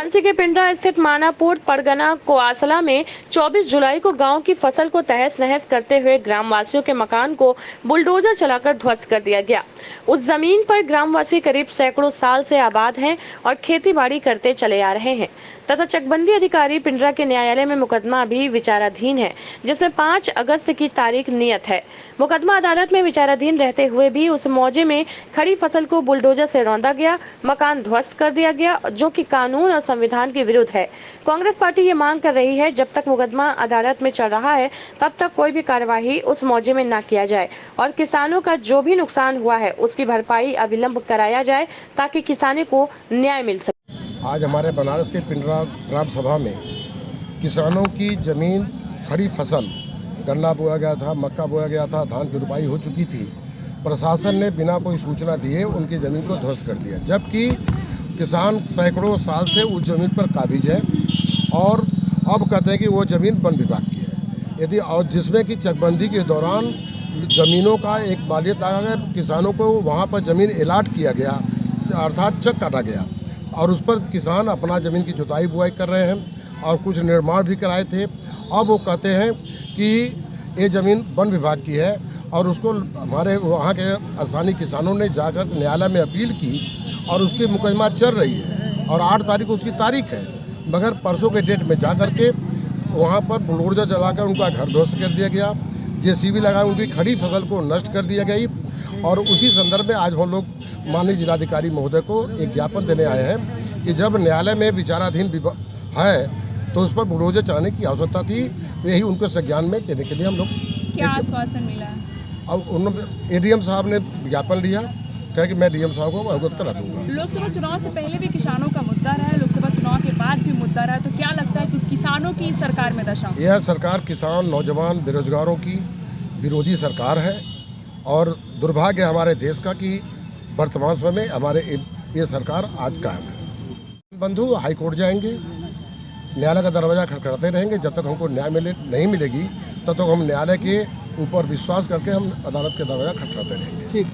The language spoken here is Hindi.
झांसी के पिंडरा स्थित मानापुर परगना कोआसला में 24 जुलाई को गांव की फसल को तहस नहस करते हुए ग्रामवासियों के मकान को बुलडोजर चलाकर ध्वस्त कर दिया गया। उस जमीन पर ग्रामवासी करीब सैकड़ों साल से आबाद हैं और खेती बाड़ी करते चले आ रहे हैं तथा चकबंदी अधिकारी पिंडरा के न्यायालय में मुकदमा अभी विचाराधीन है, जिसमें 5 अगस्त की तारीख नियत है। मुकदमा अदालत में विचाराधीन रहते हुए भी उस मौजे में खड़ी फसल को बुलडोजर से रौंदा गया, मकान ध्वस्त कर दिया गया, जो कि कानून और संविधान के विरुद्ध है। कांग्रेस पार्टी ये मांग कर रही है जब तक मुकदमा अदालत में चल रहा है तब तक कोई भी कार्यवाही उस मौजे में न किया जाए और किसानों का जो भी नुकसान हुआ है उसकी भरपाई अविलंब कराया जाए ताकि किसानों को न्याय मिल सके। आज हमारे बनारस के पिंडरा ग्राम सभा में किसानों की ज़मीन खड़ी फसल गन्ना बोया गया था, मक्का बोया गया था, धान की रुपाई हो चुकी थी। प्रशासन ने बिना कोई सूचना दिए उनकी ज़मीन को ध्वस्त कर दिया, जबकि किसान सैकड़ों साल से उस ज़मीन पर काबिज है और अब कहते हैं कि वो ज़मीन वन विभाग की है। यदि और जिसमें कि चकबंदी के दौरान ज़मीनों का एक मालियत आ गया, किसानों को वहाँ पर ज़मीन अलाट किया गया, अर्थात चक काटा गया और उस पर किसान अपना ज़मीन की जुताई बुआई कर रहे हैं और कुछ निर्माण भी कराए थे। अब वो कहते हैं कि ये ज़मीन वन विभाग की है और उसको हमारे वहाँ के स्थानीय किसानों ने जाकर न्यायालय में अपील की और उसकी मुकदमा चल रही है और 8 तारीख को उसकी तारीख है, मगर परसों के डेट में जा कर के वहाँ पर बुलडोजर जलाकर उनका घर ध्वस्त कर दिया गया, जेसीबी लगा उनकी खड़ी फसल को नष्ट कर दिया गई। और उसी संदर्भ में आज हम लोग माननीय जिलाधिकारी महोदय को एक ज्ञापन देने आए हैं कि जब न्यायालय में विचाराधीन है तो उस पर बुलडोजर चलाने की आवश्यकता थी, यही उनको संज्ञान में देने के लिए हम लोग क्या आश्वासन मिला? अब उन्होंने एडीएम साहब ने ज्ञापन लिया, कहा कि मैं डीएम साहब को अवगत करा दूंगा। लोकसभा चुनाव से पहले भी किसानों का मुद्दा रहा है, लोकसभा चुनाव के बाद भी मुद्दा रहा है, तो क्या लगता है कि किसानों की सरकार में दशा? यह सरकार किसान, नौजवान, बेरोजगारों की विरोधी सरकार है और दुर्भाग्य हमारे देश का कि वर्तमान समय में हमारे ये सरकार आज कायम है। बंधु हाईकोर्ट जाएंगे, न्यायालय का दरवाज़ा खटखटाते रहेंगे, जब तक हमको न्याय नहीं मिलेगी तब तक हम न्यायालय के ऊपर विश्वास करके हम अदालत के दरवाज़ा खटखटाते रहेंगे। ठीक।